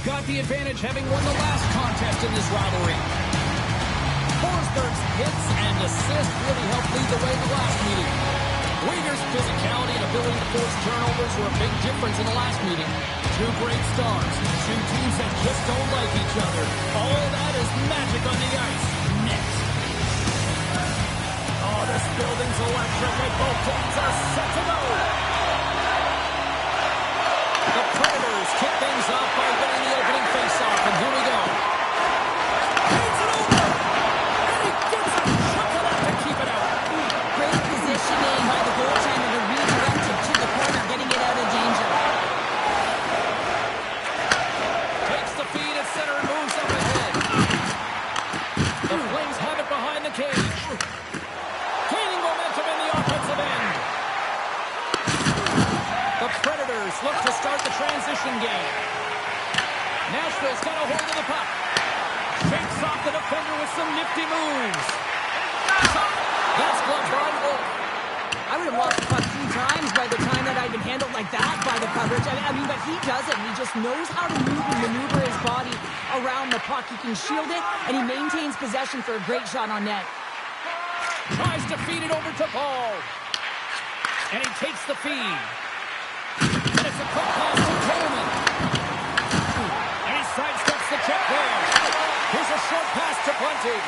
got the advantage, having won the last contest in this rivalry. Forsberg's hits and assists really helped lead the way in the last meeting. Uyghur's physicality and ability to force turnovers were a big difference in the last meeting. Two great stars, two teams that just don't like each other. All that is magic on the ice. Next. Oh, this building's electric, and both teams are set to go. The Predators kick things off by winning the opening faceoff, and here we go. Hands it over, and he gets a chunk of that to keep it out. Great positioning by the goaltender to redirect it to the corner, getting it out of danger. Takes the feed at center and moves up ahead. The Flames have it behind the cage. Gaining momentum in the offensive end. The Predators look to start the transition game. Nashville's got a hold of the puck. Shakes off the defender with some nifty moves. That's gloved by Wolf. I would have lost the puck 3 times by the time that I'd been handled like that by the coverage. I mean, but he doesn't. He just knows how to move and maneuver his body around the puck. He can shield it, and he maintains possession for a great shot on net. Tries to feed it over to Paul. And he takes the feed. And it's a quick pass to Coleman. And he sidesteps the check there. Here's a short pass to Bunting.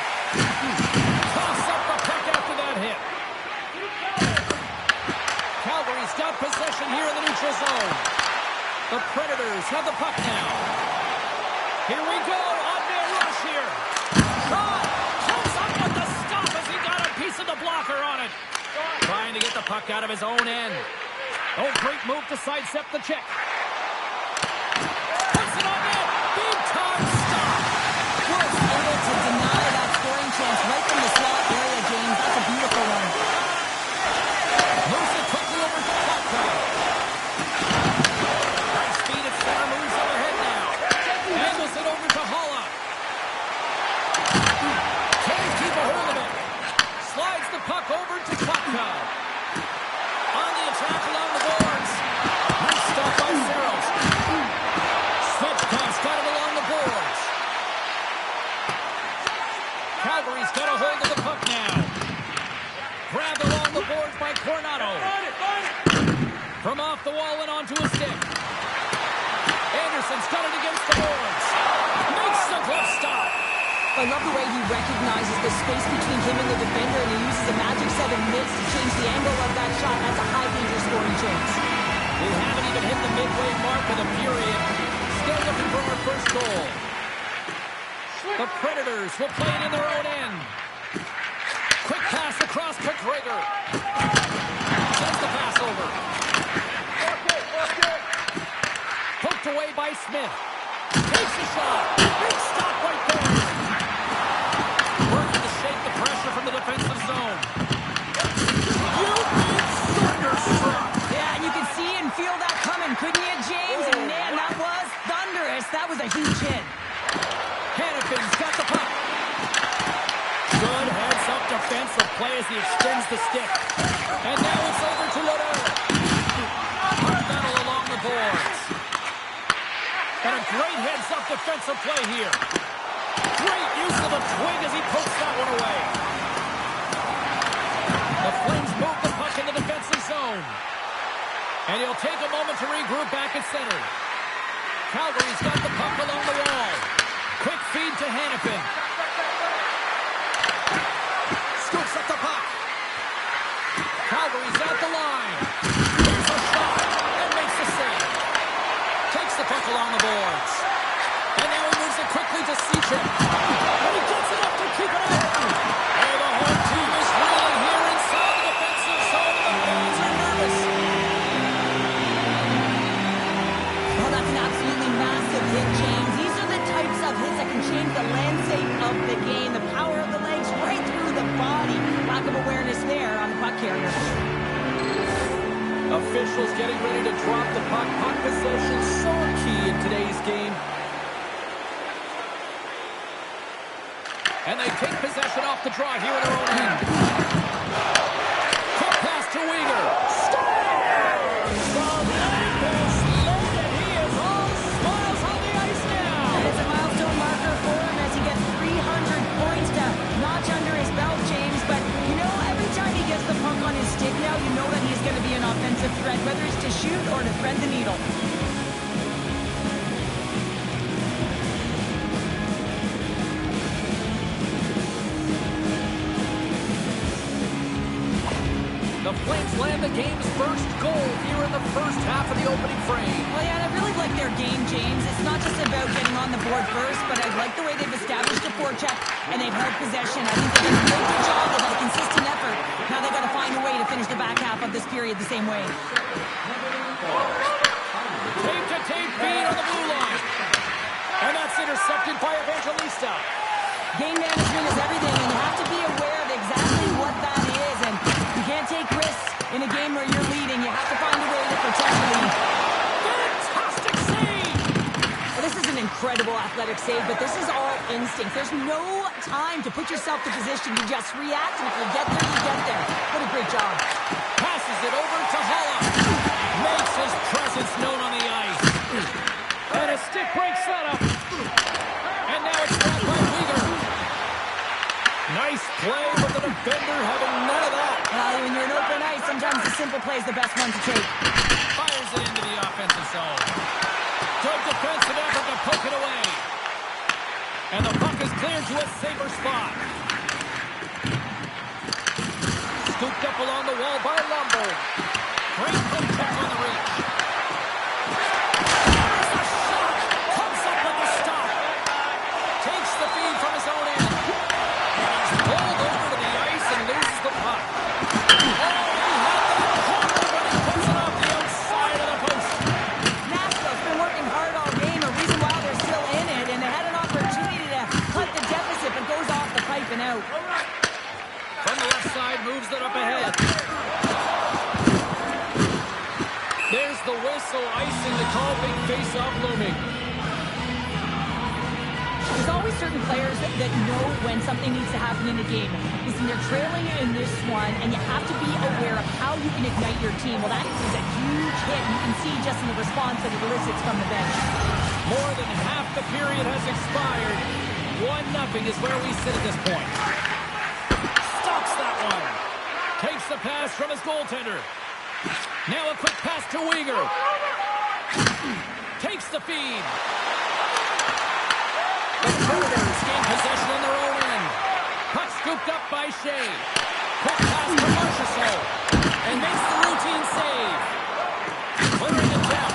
Toss up the puck after that hit. Calgary's got possession here in the neutral zone. The Predators have the puck now. Here we go. On-man rush here. Shot. Comes up with the stop as he got a piece of the blocker on it. Trying to get the puck out of his own end. Oh, great move to sidestep the check. Puts it on net. Big time stop. Was able to deny that scoring chance right from the slot area, James. That's a beautiful one. Moves it quickly over to Kotka. Nice speed at center. Moves up ahead now. Angles it over to Holla. Can't keep a hold of it. Slides the puck over to Kotka. On the attack along the boards. Nice stop by Saros. Switch pass got it along the boards. Calgary's got a hold of the puck now. Grabbed along the boards by Coronado. From off the wall and onto a stick. Anderson's got it against the boards. Makes the glove stop. I love the way he recognizes the space between him and the defender, and he uses a magic 7 mitts to change the angle of that shot. That's a high-danger scoring chance. We haven't even hit the midway mark of the period. Still looking for our first goal. The Predators will play it in their own end. Quick pass across to Gregor. Sends the pass over. Poked away by Smith. Takes a shot. Big stop right there. Working to shake the pressure from the defensive zone. You big thunderstruck. Yeah, and you can see and feel that coming, couldn't you, James? And man, that was thunderous. That was a huge hit. Hannifin's got the puck. Good heads-up defensive play as he extends the stick. And now it's over to Lodell. Hard battle along the boards. And a great heads-up defensive play here. Great use of the twig as he pokes that one away. The Flames move the puck in the defensive zone. And he'll take a moment to regroup back at center. Calgary's got the puck along the wall. Quick feed to Hannafin. Scoops up the puck. Calgary's at the line. Here's a shot and makes the save. Takes the puck along the boards. And now he moves it quickly to Seachem. And he gets it up to keep it out. And the home team is reeling here inside the defensive zone. The fans are nervous. Well, that's an absolutely massive hit, James. These are the types of hits that can change the landscape of the game. The power of the legs right through the body. Lack of awareness there on the puck carrier. Officials getting ready to drop the puck. Puck possession so key in today's game. And they take possession off the draw here in their own end. Quick pass to Uyghur. Scores! The Lakers lead, and he is all smiles on the ice now. game's first goal here in the first half of the opening frame. Well, yeah, and I really like their game, James. It's not just about getting on the board first, but I like the way they've established a forecheck and they've held possession. I think they've done a good job. They've had a consistent effort. Now they've got to find a way to finish the back half of this period the same way. Tape-to-tape feed on the blue line. And that's intercepted by Evangelista. Game management is everything, and you have to be aware of exactly what that is. And you can't take risks in a game where you're leading. You have to find a way to protect the lead. Fantastic save! Well, this is an incredible athletic save, but this is all instinct. There's no time to put yourself to position. You just react, and if you get there, you get there. What a great job. Passes it over to Holla. Makes his presence known on the ice. And a stick break setup. And now it's brought by Weegar. Nice play, but the defender having none of that. Well, when you're in open ice, sometimes the simple play is the best one to take. Fires it into the offensive zone. Good defensive effort to poke it away. And the puck is cleared to a safer spot. Scooped up along the wall by Lumberg. Great poke check on the reach. There's a shot. Comes up with the stop. Takes the feed from his own end. He's pulled over to the ice and loses the puck. Oh, he had that corner, but he puts it off the outside of the post. Nashville's been working hard all game, a reason why they're still in it, and they had an opportunity to cut the deficit, but goes off the pipe and out. From the left side, moves it up ahead. There's the whistle, icing the call, big face-off looming. There's always certain players that know when something needs to happen in a game. Listen, they're trailing in this one, and you have to be aware of how you can ignite your team. Well, that is a huge hit. You can see just in the response that it elicits from the bench. More than half the period has expired. 1-0 is where we sit at this point. Stops that one. Takes the pass from his goaltender. Now a quick pass to Weegar. Takes the feed. The Predators gain possession on their own end. Puck scooped up by Shea. Quick pass to Marchessault. And makes the routine save. Clearing it down.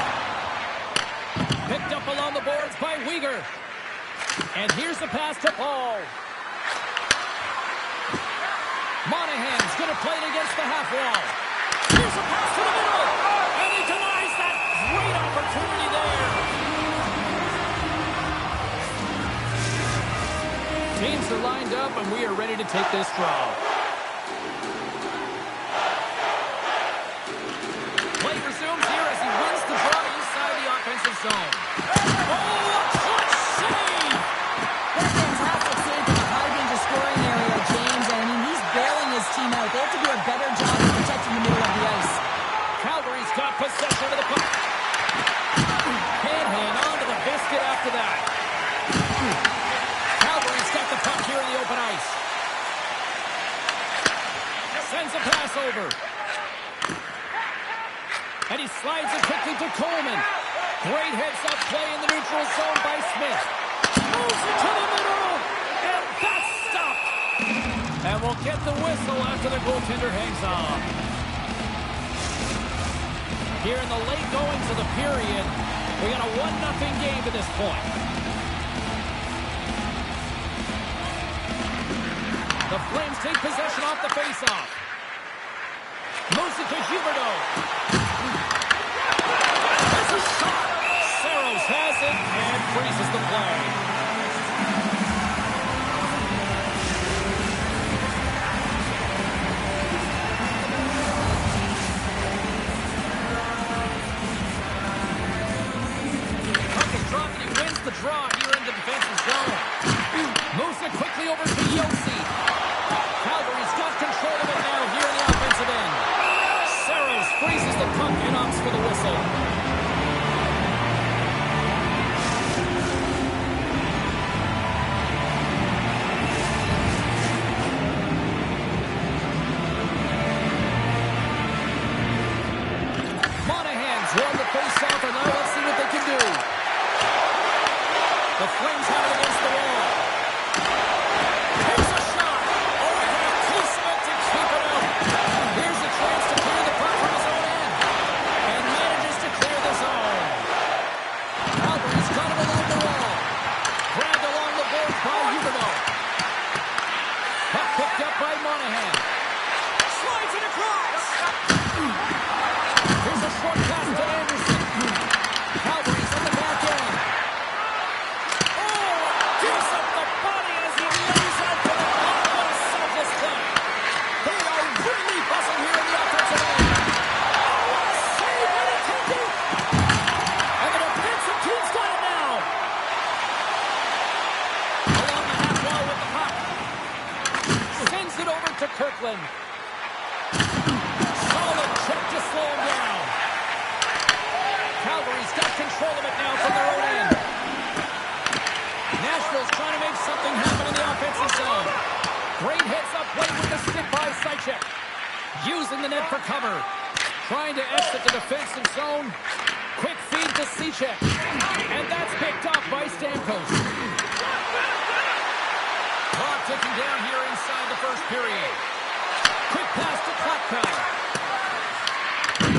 Picked up along the boards by Weegar. And here's the pass to Paul. Monahan's going to play it against the half wall. Here's a pass to the middle. And he denies that. Great opportunity there. Teams are lined up, and we are ready to take this draw. Play resumes here as he wins the draw inside the offensive zone. Oh, a clutch save! What a fantastic save from a high-danger scoring area, James. And I mean, he's bailing his team out. They have to do a better job of protecting the middle of the ice. Calgary's got possession of the puck. Can't hang on to the biscuit after that. Calgary's got the puck here in the open ice. Sends a pass over. And he slides it quickly to Coleman. Great heads-up play in the neutral zone by Smith. Moves it to the middle. And that's stopped. And we'll get the whistle after the goaltender hangs on. Here in the late goings of the period, we got a 1-0 game to this point. The Flames take possession off the faceoff. Moves it to Huberdeau. There's a shot. Saros has it and freezes the play. The draw here in the defensive zone. Moves it quickly over to Yossi. Calgary's got control of it now here in the offensive end. Saros freezes the puck and opts for the whistle. Monahan's won the face-off, and now let's see what they can do. The Flames have it against the wall. Here's a shot. Oh, and a close to keep it out. Here's a chance to clear the puck from his out to Kirkland. Solid check to slow him down. Calgary's got control of it now from their own end. Nashville's trying to make something happen in the offensive zone. Great hits up late with the stick by Seichek. Using the net for cover. Trying to exit the defensive zone. Quick feed to Seichek. And that's picked off by Stamkos. Clock ticking down here inside the first period. Quick pass to Klapka.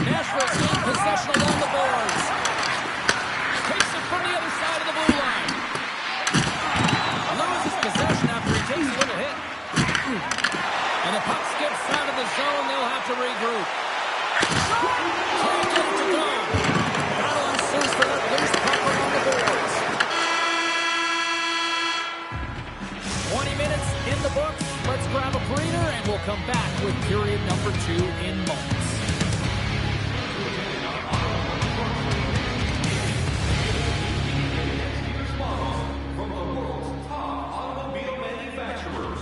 Nashville's gained possession along the boards. Takes it from the other side of the blue line. Loses possession after he takes a little hit. And the puck skips out of the zone. They'll have to regroup. Can't get it to go. Battle ensues for that loose puck around the boards. 20 minutes in the books. Let's grab a breather, and we'll come back with period number 2 in moments. From the world's top automobile manufacturers.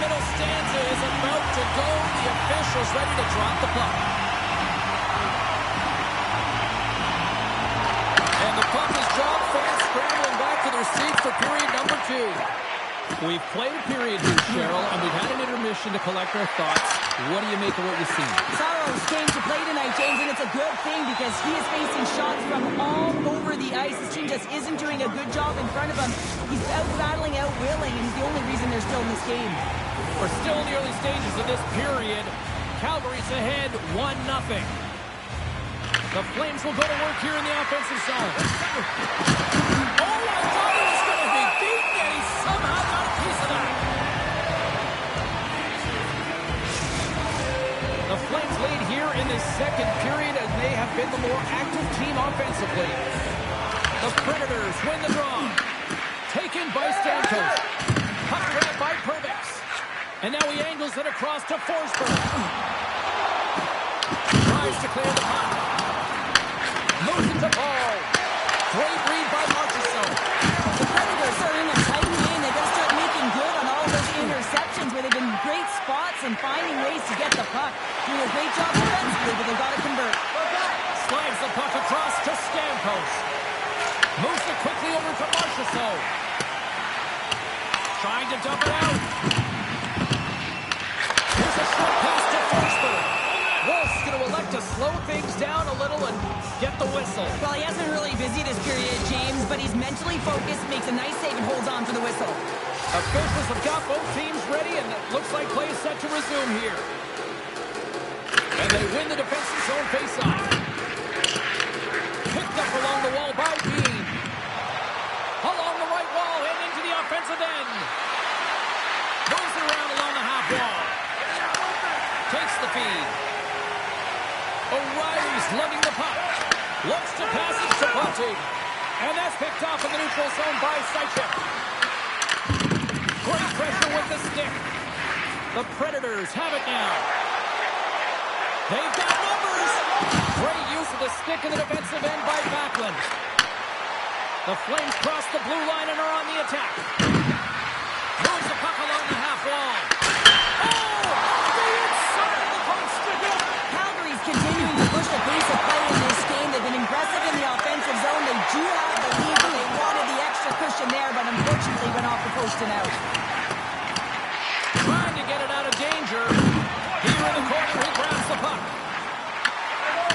middle stanza is about to go. The official's ready to drop the puck. And the puck is dropped. Fans scrambling back to their seats for period number 2. We've played a period here, Cheryl, and we've had an intermission to collect our thoughts. What do you make of what you've seen? Saros came to play tonight, James, and it's a good thing because he is facing shots from all over the ice. His team just isn't doing a good job in front of him. He's out-battling, out-willing, and he's the only reason they're still in this game. We're still in the early stages of this period. Calgary's ahead 1-0. The Flames will go to work here in the offensive zone. Oh, I thought he was going to be beaten, and he somehow got a piece of that. The Flames lead here in the second period, and they have been the more active team offensively. The Predators win the draw. Taken by Stamkos. Puck grab by Perbix. And now he angles it across to Forsberg. Tries to clear the puck. Moves it to Paul. Great read by Marchessault. The Predators are in a tight game. They got to start making good on all those interceptions where they've been in great spots and finding ways to get the puck. Doing a great job defensively, but they've got to convert. Slides the puck across to Stamkos. Moves it quickly over to Marchessault. Trying to dump it out. Here's a short pass to Forsberg. Wolf's going to elect to slow things down a little and get the whistle. Well, he hasn't been really busy this period, James, but he's mentally focused, makes a nice save, and holds on for the whistle. Officials have got both teams ready, and it looks like play is set to resume here. And they win the defensive zone faceoff. Picked up along the wall by Bean. Along the right wall and into the offensive end. Moves it around along the half wall. Takes the feed. O'Reilly's lugging the puck. Looks to pass it to Bunting. And that's picked off in the neutral zone by Seichek. Great pressure with the stick. The Predators have it now. They've got numbers. Great use of the stick in the defensive end by Backlund. The Flames cross the blue line and are on the attack. Moves the puck along the half wall. Oh! The inside of the post to hit. Calgary's continuing to push the pace of play in this game. They've been aggressive in the offensive zone. They do have the lead, but they wanted the extra cushion there, but unfortunately went off the post and out. Trying to get it out of danger. Here in the corner, he grabs the puck.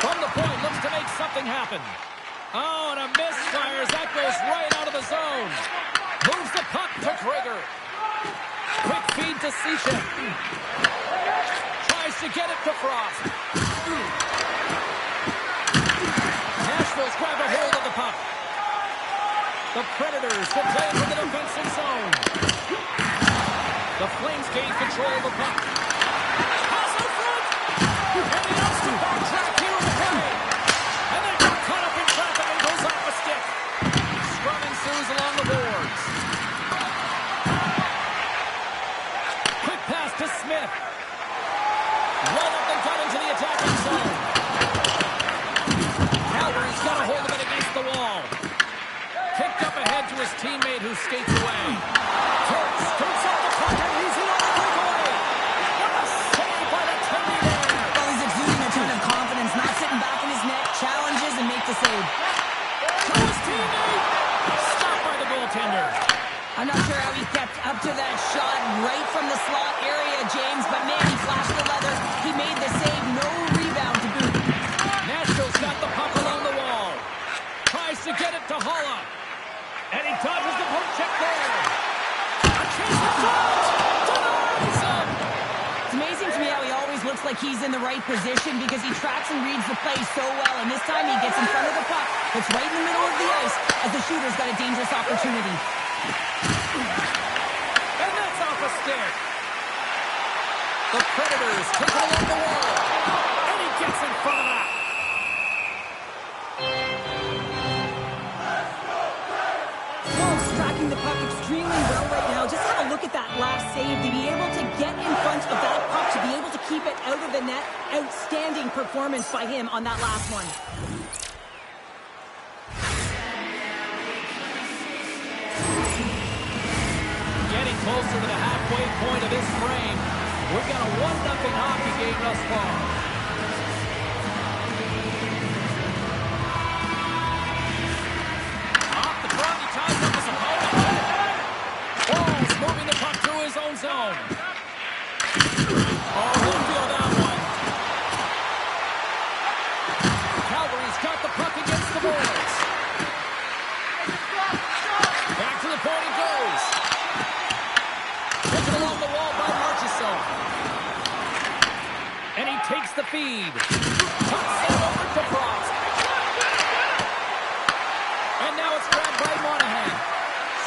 From the point, looks to make something happen. Oh, and a misfire as that goes right out of the zone. Moves the puck to Krieger. Quick feed to Seichek. Tries to get it to Frost. Nashville's grabbed a hold of the puck. The Predators will play it from the defensive zone. The Flames gain control of the puck. Pass in front! And the Ulster backtrack here in the play. And they got caught up in traffic and goes off a stick. Scrum ensues along the boards. Quick pass to Smith. Right up the gut into the attacking zone. Calgary's got a hold of it against the wall. Kicked up ahead to his teammate who skates away. Turks scoots up the puck and he's in on the breakaway. What a save by the Terry there. Well, he's exuding a ton of confidence, not sitting back in his net, challenges and makes the save. To his teammate. Stopped by the goaltender. I'm not sure how he kept up to that shot right from the slot area, James, but man, he flashed the leather. He made the save, no rebound to boot. Nashville's got the puck along the wall. Tries to get it to Holla. And he dodges the poke check there. A chase in front. Denies him. It's amazing to me how he always looks like he's in the right position because he tracks and reads the play so well. And this time he gets in front of the puck. It's right in the middle of the ice as the shooter's got a dangerous opportunity. And that's off a stick. The Predators take it along the wall. And he gets in front of that. Wolves tracking the puck extremely well right now. Just have a look at that last save. To be able to get in front of that puck, to be able to keep it out of the net. Outstanding performance by him on that last one. Getting closer to the halfway point of this frame. We've got a 1-0 hockey game thus far. Off the front, he ties up his opponent. Ball's moving the puck through his own zone. Oh, he'll feel that one. Calgary's got the puck against the boards. Back to the point it goes. Taken along the wall by Marchessault. And he takes the feed. Cuts it over to Frost. And now it's grabbed by Monahan.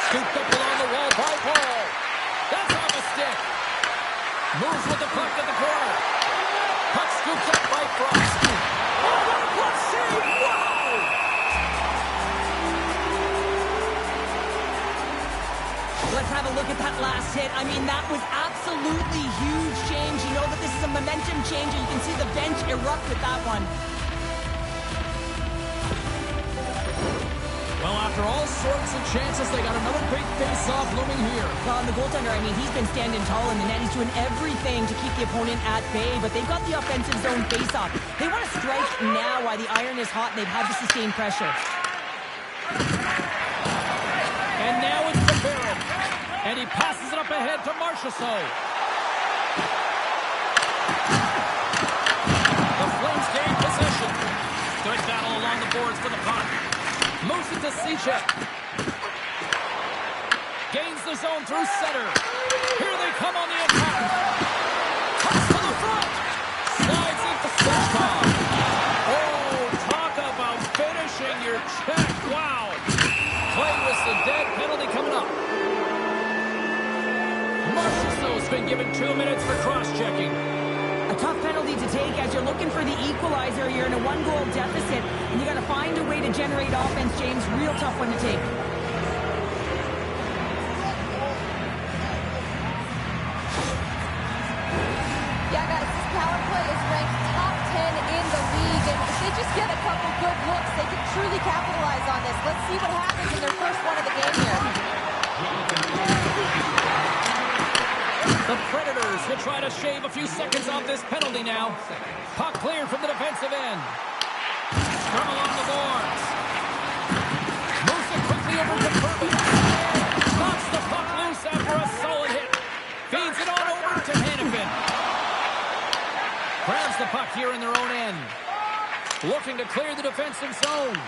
Scooped up along the wall by Paul. That's off a stick. Moves with the puck at the corner. Puck scooped up by Frost. Oh, what a glove save! Wow! Let's have a look at that last hit. I mean, that was absolutely huge, James. You know that this is a momentum changer. You can see the bench erupt with that one. Well, after all sorts of chances, they got another great face-off looming here. Well, and the goaltender, I mean, he's been standing tall in the net. He's doing everything to keep the opponent at bay, but they've got the offensive zone face-off. They want to strike now while the iron is hot, and they've had to sustain pressure. And now it's to Barron. And he passes it up ahead to Marchessault. The Flames gain possession. Good battle along the boards for the puck. Moves it to Cechek. Gains the zone through center. Here they come on the attack. Toss to the front. Slides into Svechkov. Oh, talk about finishing your check. Wow. Play whistle dead. Penalty coming up. Marchessault's been given 2 minutes for cross-checking. A tough penalty to take as you're looking for the equalizer. You're in a 1-goal deficit, and you got to find a way to generate offense, James. Real tough one to take. Yeah, guys, this power play is ranked top 10 in the league, and if they just get a couple good looks, they can truly capitalize on this. Let's see what happens in their first one of the game here. The Predators will try to shave a few seconds off this penalty now. Puck cleared from the defensive end. Scrum along the boards. Moves it quickly over to Berman. Knocks the puck loose after a solid hit. Feeds it on over to Hannafin. Grabs the puck here in their own end. Looking to clear the defensive zone.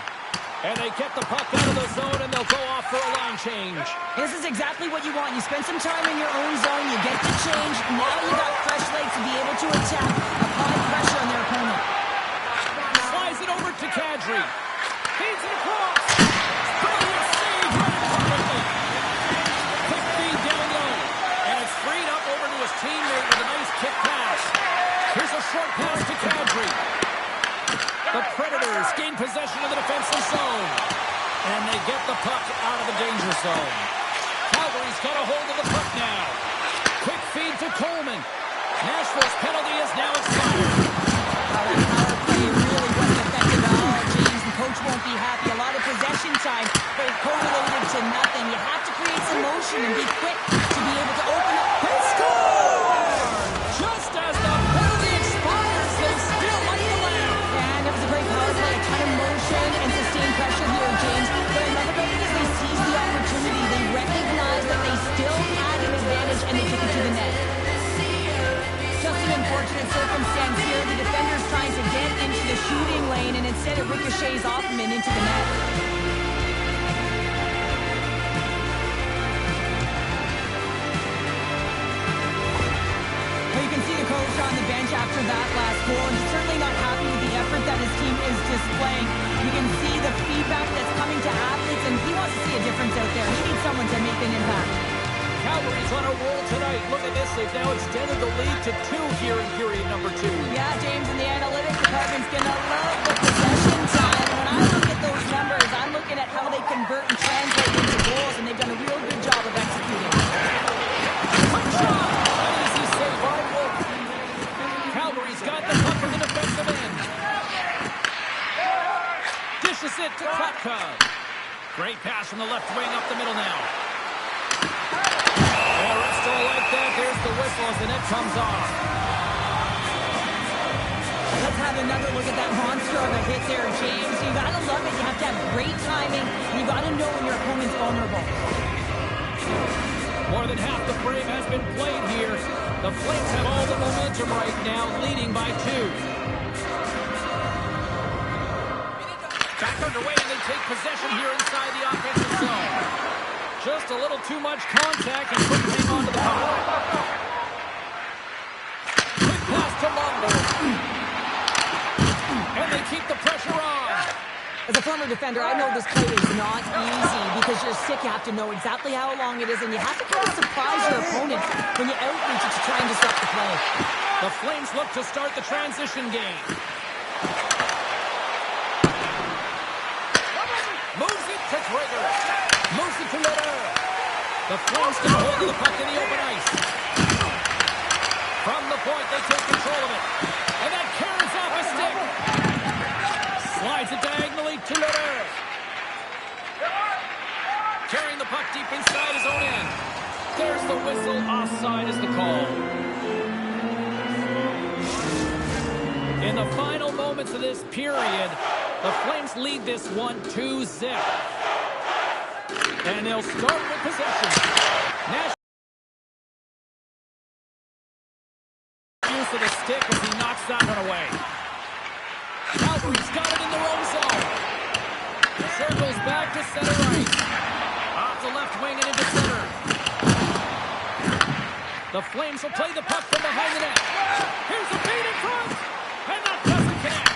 And they get the puck out of the zone, and they'll go off for a line change. This is exactly what you want. You spend some time in your own zone, you get to change. Now you got fresh legs to be able to attack, apply pressure on their opponent. Slides it over to Kadri. Feeds it across. Brilliant save right perfectly. Quick feed down low. And it's freed up over to his teammate with a nice kick pass. Here's a short pass to Kadri. The Predators gain possession of the defensive zone. And they get the puck out of the danger zone. Calgary's got a hold of the puck now. Quick feed to Coleman. Nashville's penalty is now expired. That power play really wasn't effective at all, James. The coach won't be happy. A lot of possession time, but it correlated to nothing. You have to create some motion and be quick to be able to open up and score! Just as the penalty expires, they still light the lamp. And that was a great power play. A ton of motion and sustained pressure here, James. But I love about it is they seized the opportunity. They recognized that they still had an advantage and they took it to the net. Just an unfortunate circumstance here. The defender's trying to get into the shooting lane, and instead it ricochets off him and into the net. Well, you can see the coach on the bench after that last goal, and he's certainly not happy with the effort that his team is displaying. You can see the feedback that's coming to athletes, and he wants to see a difference out there. He needs someone to make an impact. Calgary's on a roll tonight. Look at this. They've now extended the lead to 2 here in period number 2. Yeah, James, and the analytics department's going to love the possession time. And when I look at those numbers, I'm looking at how they convert and translate into goals, and they've done a real good job of executing. Quick shot! An easy save by Wolf. Calgary's got the puck from the defensive end. Dishes it to Kotka. Great pass from the left wing up the middle now. that. There's the whistle as the net comes off. Let's have another look at that monster of a hit there, James. You gotta love it. You have to have great timing. You gotta know when your opponent's vulnerable. More than half the frame has been played here. The Flames have all the momentum right now, leading by 2. Back underway, and they take possession here inside the offensive zone. Just a little too much contact and couldn't hang on to the puck. Quick pass to Lundberg. And they keep the pressure on. As a former defender, I know this play is not easy because you're sick. You have to know exactly how long it is, and you have to kind of surprise your opponent when you outreach it to try and disrupt the play. The Flames look to start the transition game. Moves it to Trigger. Moves it to Letter. The Flames get hold of the puck in the open ice. From the point, they take control of it. And that carries off a stick. Slides it diagonally to Letter. Carrying the puck deep inside his own end. There's the whistle. Offside is the call. In the final moments of this period, the Flames lead this one 2-0. And they'll start with possession. Nash use of the stick as he knocks that one away. Calgary's got it in their own zone. Circles back to center ice. Off the left wing and into center. The Flames will play the puck from behind the net. Here's a feed in front. And that doesn't connect.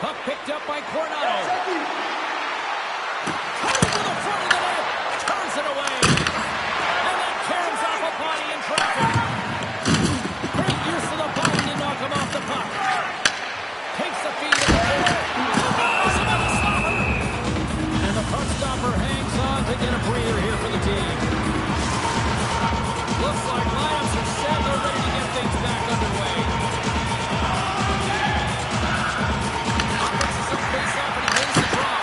Puck picked up by Coronado. Coming to the front of the net. Turns it away. And that carries off a body in traffic. Great use of the body to knock him off the puck. Takes the feed in the air. Oh, another stopper. And the puck stopper hangs on to get a breather here for the team. Looks like lineups are set. They're ready to get things back underway. Offenses up face off and he wins the draw.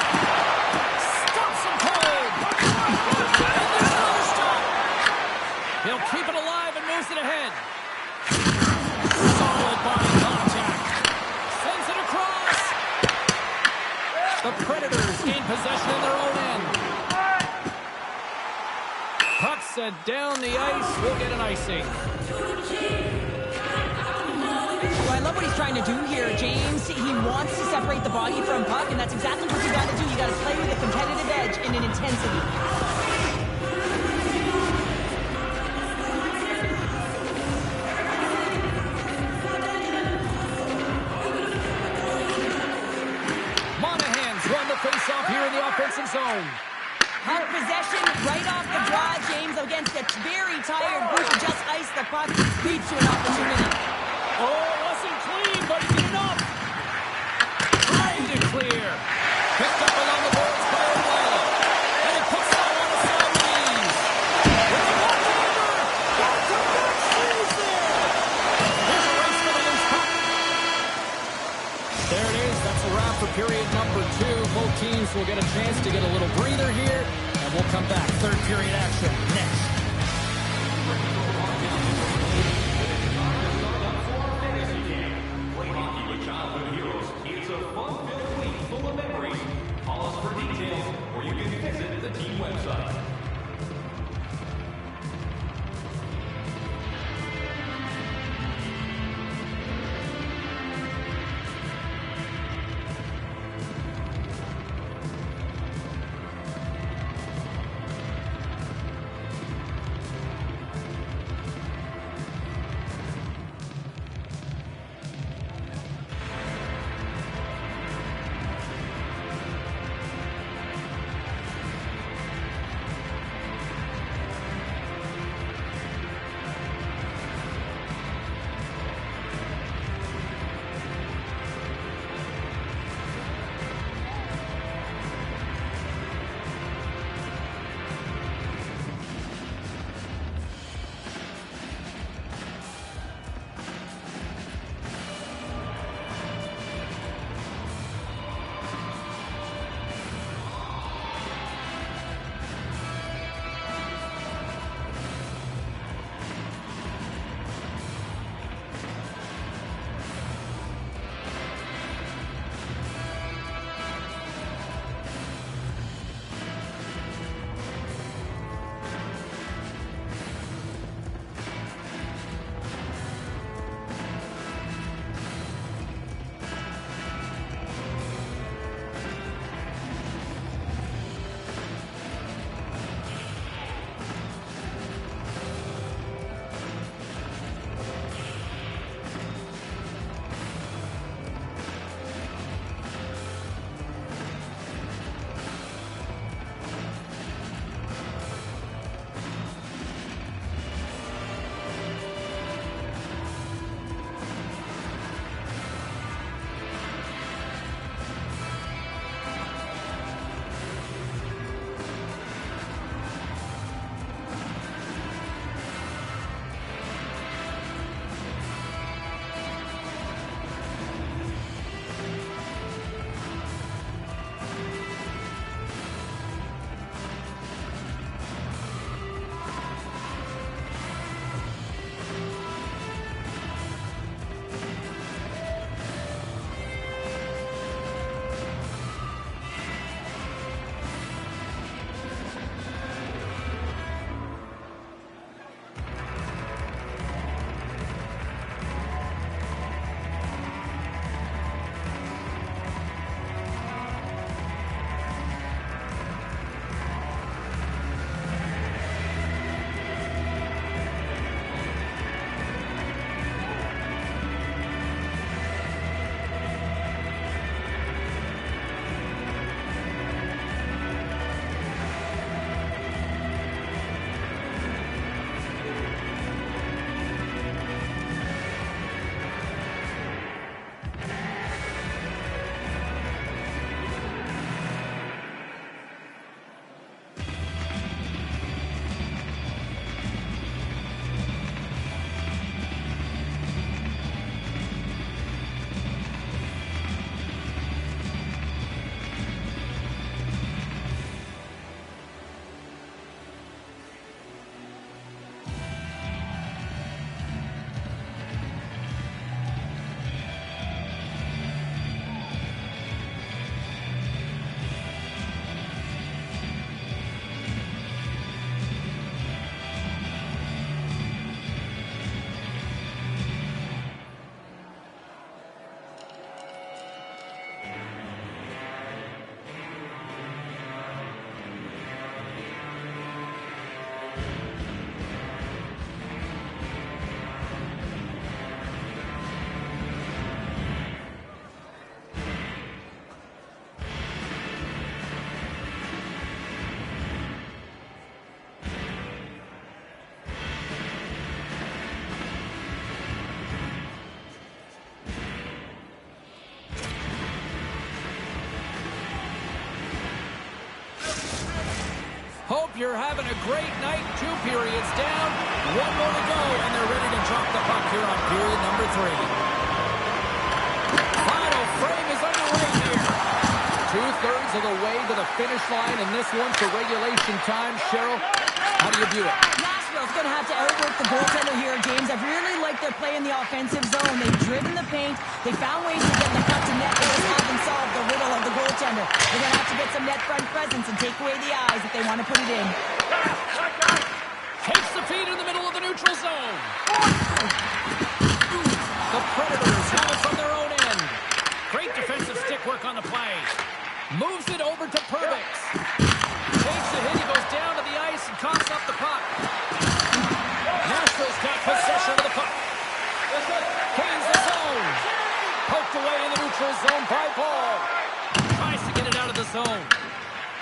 Stops him cold. And there's another stop. He'll keep it alive and moves it ahead. Solid body contact. Sends it across. The Predators gain possession in their own end. Puck set down the ice. We'll get an icing. Well, I love what he's trying to do here, James. He wants to separate the body from puck, and that's exactly what you got to do. You got to play with a competitive edge and an intensity. Monahan's run the face-off here in the offensive zone. Hard possession right off the draw, James, against a very tired group who just iced the puck. Leads to an opportunity. Oh, it wasn't clean, but he did enough. Trying to clear. Picked up along the boards by O'Reilly. And he puts that on the side knees. With a walk over. Got to back freeze there. There's a race for the loose puck. There it is. That's a wrap for period number 2. Both teams will get a chance to get a little breather here. And we'll come back. Third period action next. It's a fun-filled week full of memories. Call us for details, or you can visit the team website. you're having a great night. 2 periods down, 1 more to go, and they're ready to drop the puck here on period number 3. Final frame is underway here. 2/3 of the way to the finish line, and this one for regulation time. Cheryl, how do you view it? Nashville's going to have to outwork the goaltender here, James. I've really liked their play in the offensive zone. They've driven the paint. They found ways to get the puck to net. They just haven't solved the riddle of the goaltender. They're going to have to get some net front presence and take away the eyes if they want to put it in. Takes the feed in the middle of the neutral zone. The Predators have it from their own end. Great defensive stick work on the play. Moves it over to Perbix. Takes the hit. He goes down to the ice and coughs up the puck. Nashville's got possession of the puck. Gains the zone. Poked away in the neutral zone by Paul. Tries to get it out of the zone.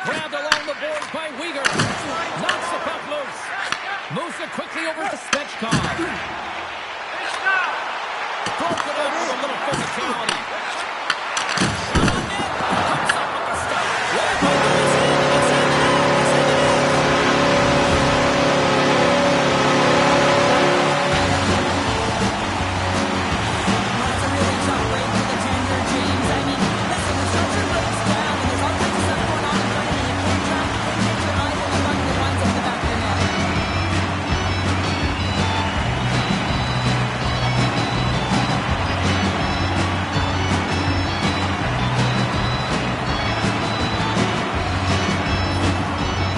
Grabbed along the boards by Weegar. Knocks the puck loose. Moves it quickly over to Svechkov. Broke it up with a little physicality. Shot on net. Comes up with the stop. That's a really tough break for the tender, James. I mean, listen, the structure breaks down, and there's all kinds of stuff going on in front of you. You can't track the big picture either. The puck that winds up in the back of the net.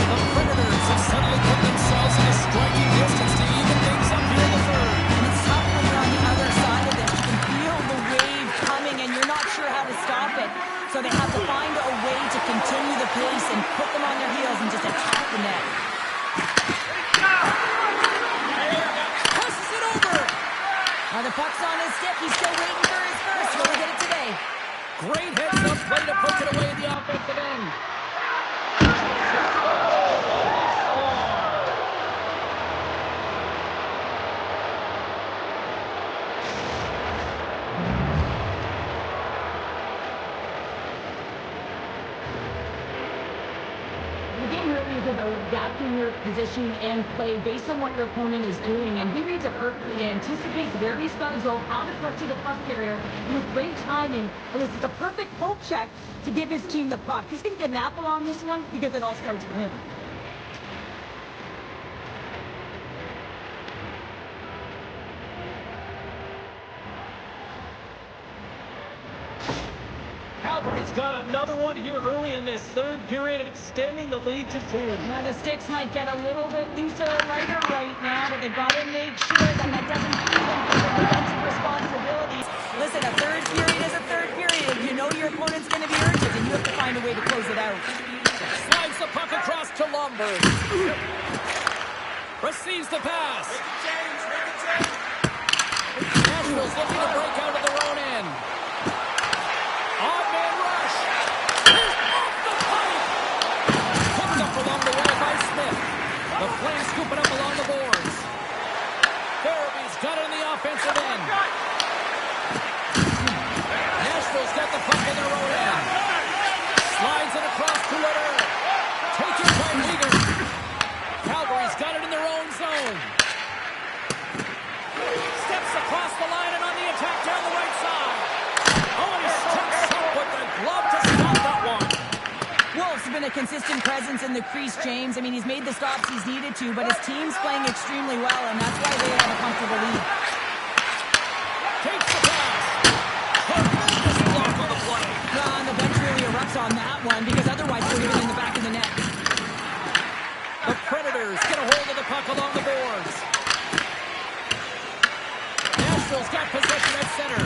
The Predators have suddenly put themselves in a striking distance to even things up here in the third. And it's tough when you're on the other side of this. You can feel the wave coming, and you're not sure how to stop it. So they have to find a way to continue the pace and put them on their heels and just attack the net. Pushes it over. The puck's on his stick. He's still waiting for his first. Will he get it today? Great heads-up play to poke it away at the offensive end. The game really is about adapting your position and play based on what your opponent is doing. And he reads it perfectly. He anticipates where he's going to go, how to cut to the puck carrier with great timing. And this is the perfect poke check to give his team the puck. He's going to get an apple on this one because it all starts with him. Calgary's got another one here early in this third period, extending the lead to 2. Now the sticks might get a little bit looser and lighter right now, but they've got to make sure that that doesn't keep them from the defensive responsibilities. Listen, a third period is a third period. You know your opponent's going to be urgent, and you have to find a way to close it out. Slides the puck across to Lomberg. Receives the pass. Nashville's looking to break out of their own end. Odd-man rush. He's off the pipe. Picked up along the wall by Smith. The Flames scoop it up along the boards. Farabee's got it in the offensive end. Nashville's got the puck in their own end. Slides it across to Letter. Taken by Weegar. Calgary's got it in their own zone. Steps across the line and on the attack down the right side. Oh, he steps up with the glove to stop that one. Wolf's been a consistent presence in the crease, James. I mean, he's made the stops he's needed to, but his team's playing extremely well, and that's why they have a comfortable lead. Takes the pass. Horrendous block on the play. And the bench really erupts on that one, because otherwise they're even in the back of the net. The Predators get a hold of the puck along the boards. Nashville's got possession at center.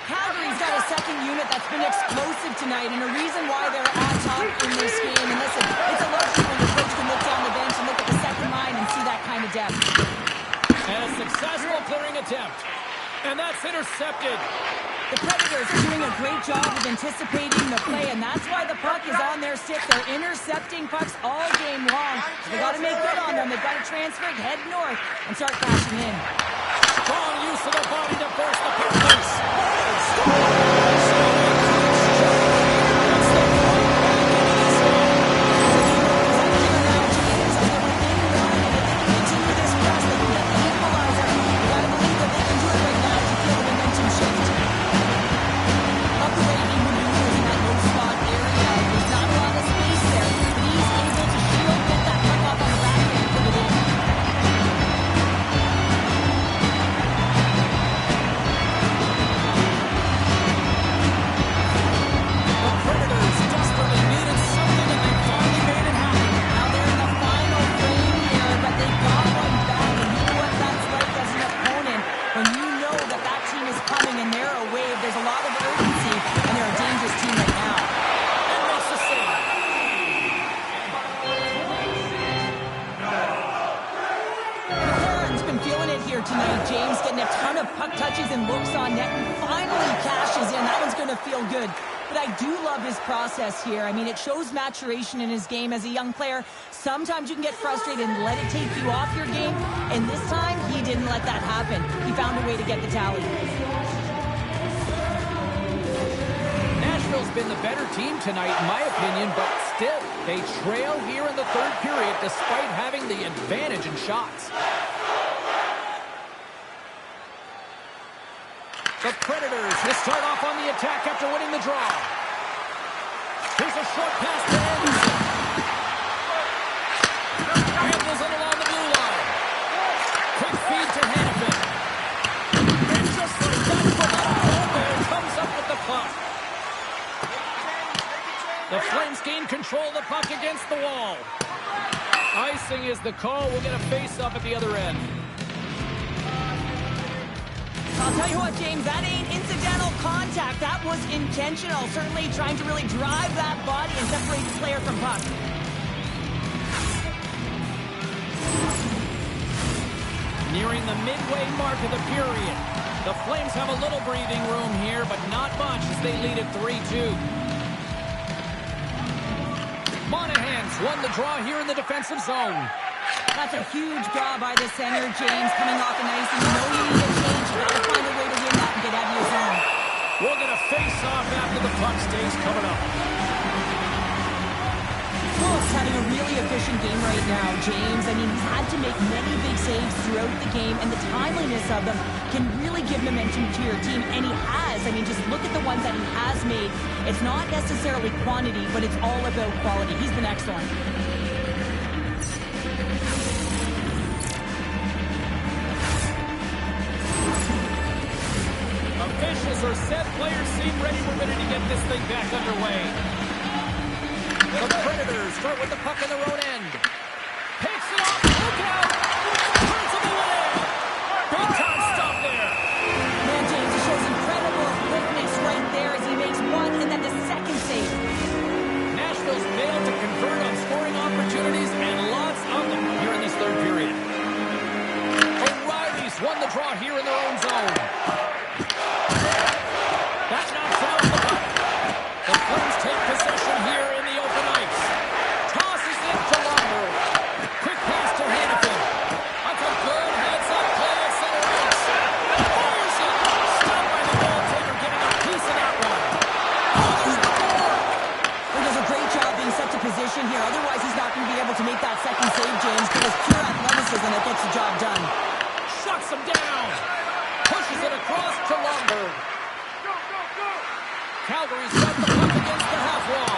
Calgary's got a second unit that's been explosive tonight, and a reason why they're on top in this game. And listen, it's a luxury when your coach can look down the bench and look at the second line and see that kind of depth. And a successful clearing attempt. And that's intercepted. The Predators are doing a great job of anticipating the play, and that's why the puck is on their stick. They're intercepting pucks all game long. They got to make good on them. They've got to transfer, head north, and start crashing in. Strong use of the body to force the puck loose. Now but I do love his process here. I mean, it shows maturation in his game as a young player. Sometimes you can get frustrated and let it take you off your game, and this time, he didn't let that happen. He found a way to get the tally. Nashville's been the better team tonight, in my opinion, but still, they trail here in the third period despite having the advantage in shots. The Predators will start off on the attack after winning the draw. Here's a short pass to Anderson. Handles it along the blue line. Quick feed to Hannafin. And just like that, from nowhere, comes up with the puck. The Flames gain control of the puck against the wall. Icing is the call. We'll get a face-off at the other end. I'll tell you what, James, that ain't incidental contact. That was intentional. Certainly trying to really drive that body and separate the player from puck. Nearing the midway mark of the period. The Flames have a little breathing room here, but not much as they lead at 3-2. Monahan's won the draw here in the defensive zone. That's a huge draw by the center, James, coming off an ice. And you know you need a change. You got to find a way to win that and get out of your zone. We'll get a face-off after the puck stays coming up. Wolf's having a really efficient game right now, James. I mean, he's had to make many big saves throughout the game, and the timeliness of them can really give momentum to your team, and he has. I mean, just look at the ones that he has made. It's not necessarily quantity, but it's all about quality. He's been excellent. Officials are set. Players seem ready. We're ready to get this thing back underway. The Predators start with the puck in their own end. Picks it off. Look out! Turns it away. Big time stop there. Man, James, he shows incredible quickness right there as he makes one and then the second save. Nashville's failed to convert on scoring opportunities and lots of them here in this third period. O'Reilly's won the draw here in their own zone. That knocks out the puck. The Flames take possession here in the open ice. Tosses it to Lumber. Quick pass to Hannafin. That's a good heads-up play at center ice. Fires it. Stopped by the goaltender, getting a piece of that one. Oh, there's the goal. He does a great job being set to position here. Otherwise, he's not going to be able to make that second save, James, because pure athleticism that gets the job done. Shuts him down. Pushes it across to Lumber. Calgary's got the puck against the half wall.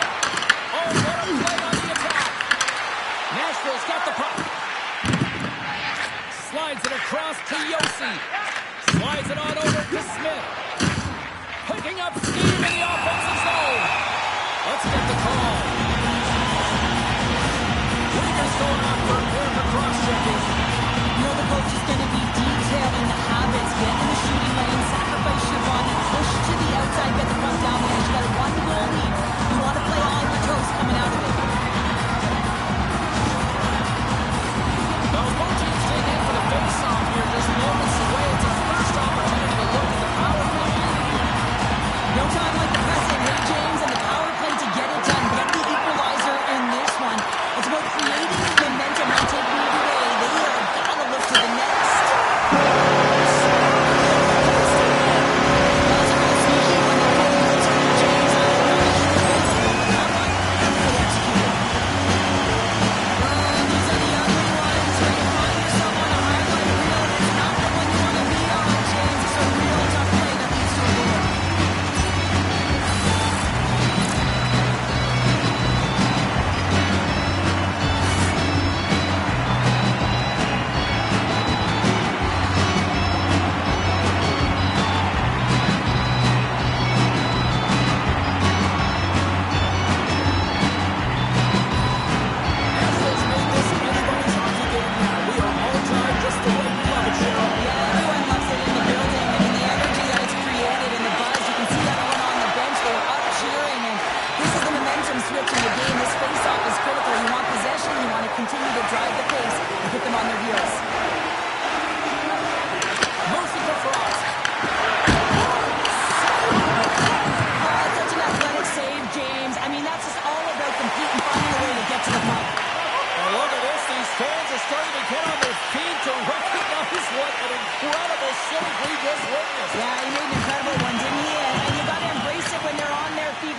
Oh, what a play on the attack. Nashville's got the puck. Slides it across to Yossi. Slides it on over to Smith. Picking up steam in the offensive zone. Let's get the call. Wingers going on for cross-checking. You know the coach is going to be detailing the habits, get in the shooting lane, sacrifice your body, push to the outside, get the puck down there. You got a one-goal lead. You want to play on your toes coming out of it. Well, both teams staying in for the face-off here, just moments away. It's his first opportunity to look at the power play. No time like the present.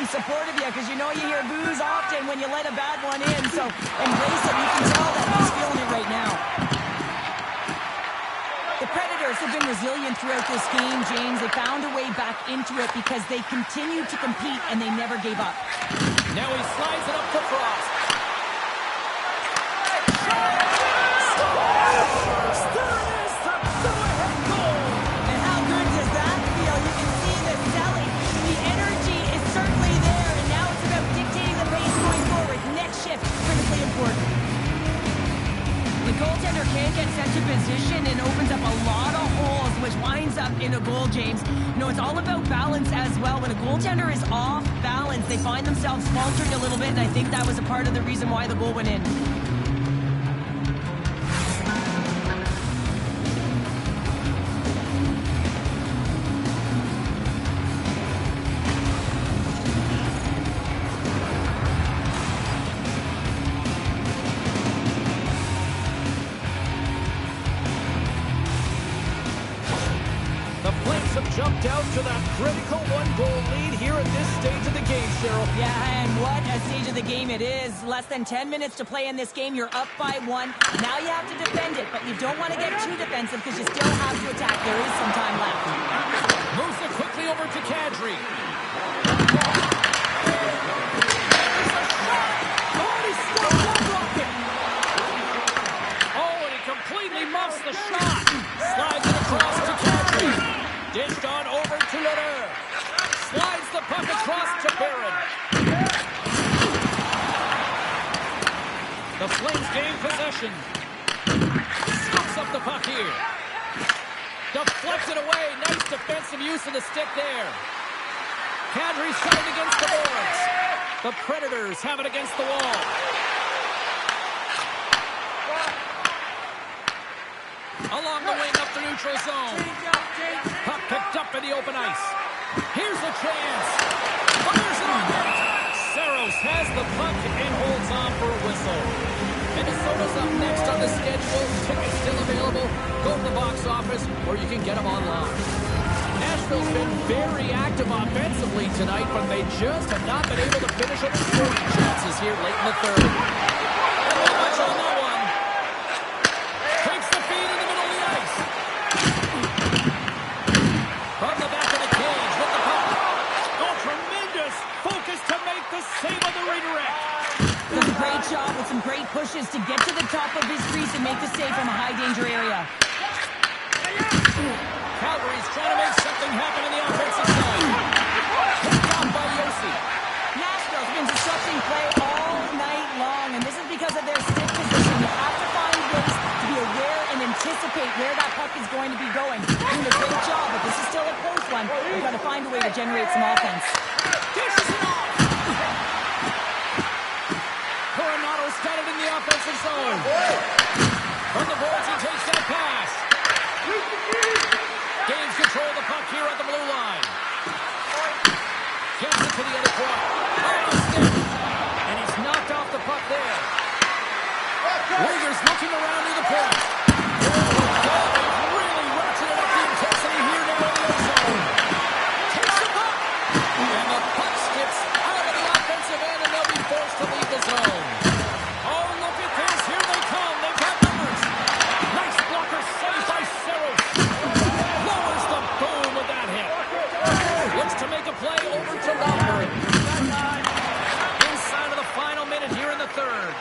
in support of you because you know you hear boos often when you let a bad one in. So embrace it. You can tell that he's feeling it right now. The Predators have been resilient throughout this game, James. They found a way back into it because they continued to compete and they never gave up. Now he slides it up to Frost. And how good does that feel? You can see the selling. The energy is certainly there, and now it's about dictating the pace going forward. Next shift, critically important. The goaltender can't get sent to position and opens up a lot of holes, which winds up in a goal, James. You know, it's all about balance as well. When a goaltender is off balance, they find themselves faltering a little bit, and I think that was a part of the reason why the goal went in. Jumped out to that critical one-goal lead here at this stage of the game, Cheryl. Yeah, and what a stage of the game it is. Less than 10 minutes to play in this game. You're up by 1. Now you have to defend it, but you don't want to get too defensive because you still have to attack. There is some time left. Moves it quickly over to Kadri. Oh, and he completely muffs the shot. Slides it across to Kadri. Dished on over to Leder. Slides the puck across to Barron. The Flames gain possession. Scoops up the puck here. Deflected away. Nice defensive use of the stick there. Kadri shoving against the boards. The Predators have it against the wall. Along the wing up the neutral zone. Puck picked up in the open ice. Here's a chance. Fires it on net. Saros has the puck and holds on for a whistle. Minnesota's up next on the schedule. Tickets still available. Go to the box office or you can get them online. Nashville's been very active offensively tonight, but they just have not been able to finish on their scoring chances here late in the third. Not much on that one. Takes the feed in the middle of the ice. From the back of the cage with the puck. Oh, tremendous focus to make the save on the redirect. Does a great job with some great pushes to get to the top of his crease and make the save from a high-danger area. Calgary's trying to make something happen on the offensive side. Picked off by Yossi. Nashville's been disrupting play all night long, and this is because of their stick position. You have to find ways to be aware and anticipate where that puck is going to be going. Doing a great job, but this is still a close one. You've got to find a way to generate some offense. Dishes it off. Coronado's got it in the offensive zone. From the boards, he takes that pass. Gains control of the puck here at the blue line. Gets it to the other corner. Off the stick. And he's knocked off the puck there. Warriors looking around near the point. They've really ratcheted up the intensity here now in the zone. Takes the puck. And the puck skips out of the offensive end, and they'll be forced to leave the zone. Oh, look at this. Here they come. They've got numbers. Nice blocker saved by Saros. Lowers the boom with that hit. Looks to make a play over to Lomberg. Inside of the final minute here in the third.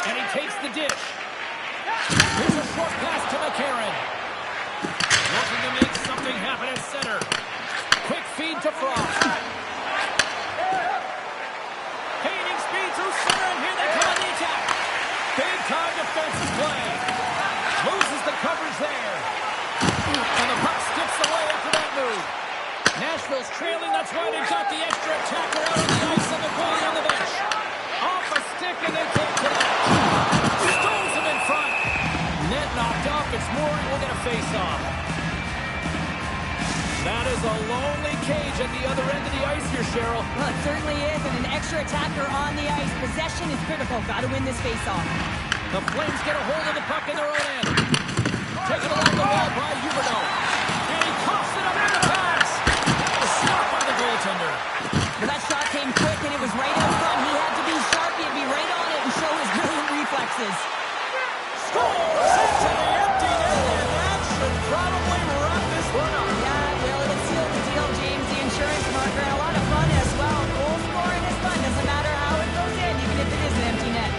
And he takes the dish. Here's a short pass to McCarron. Looking to make something happen at center. Quick feed to Frost. Gaining speed through center, and here they come on the attack. Big time defensive play. Loses the coverage there. And the puck skips away after that move. Nashville's trailing, that's why they've got the extra attacker out on the ice and the goalie on the bench. Off a stick, and they take it out. Stones him in front. Net knocked off. It's Morgan will get a face-off. That is a lonely cage at the other end of the ice here, Cheryl. Well, it certainly is, and an extra attacker on the ice. Possession is critical. Got to win this face-off. The Flames get a hold of the puck in their own end. Taken along the wall by Huberdeau. And he coughs it up with the pass. Stopped by the goaltender. goaltender. But that shot came quick, and it was right out front. He had to be sharp. He had to be right on it and show his brilliant reflexes. Scores into the empty net, and that should probably wrap this one up. Yeah, well, it'll seal the deal, James. The insurance marker, and a lot of fun as well. Goal scoring is fun. Doesn't matter how it goes in, even if it is an empty net.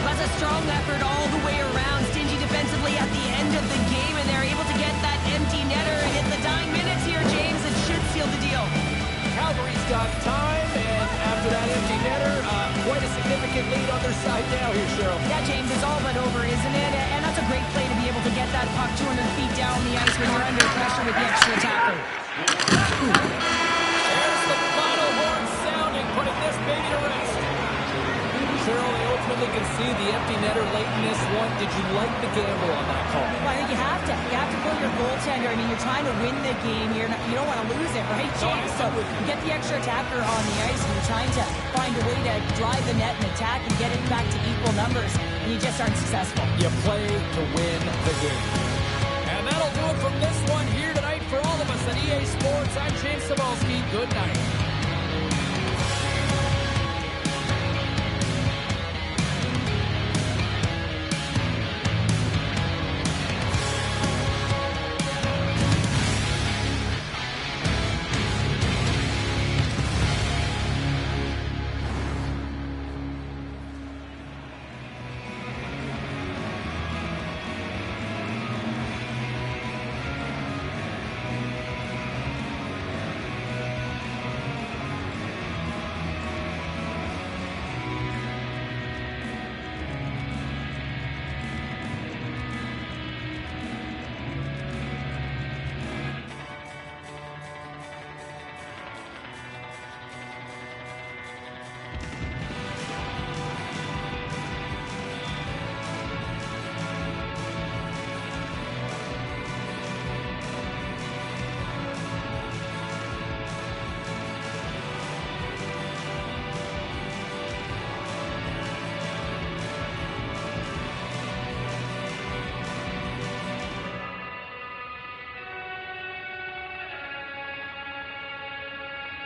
That's a strong effort all the way around. Stingy defensively at the end of the game, and they're able to get that empty netter and hit the dying minutes here, James. It should seal the deal. Calgary's got time, and after that empty netter, quite a significant lead on their side now here, Cheryl. Yeah, James, it's all but over, isn't it? And that's a great play to be able to get that puck 200 feet down the ice when you're under pressure with the extra attacker. There's the final horn sounding, putting this baby to rest. Cheryl, they ultimately concede the empty netter late in this one. Did you like the gamble on that call? Well, I think you have to. You have to pull your goaltender. I mean, you're trying to win the game. You don't want to lose it, right, James? So you get the extra attacker on the ice, and you're trying to find a way to drive the net and attack and get it back to equal numbers, and you just aren't successful. You play to win the game. And that'll do it from this one here tonight for all of us at EA Sports. I'm James Cebulski. Good night.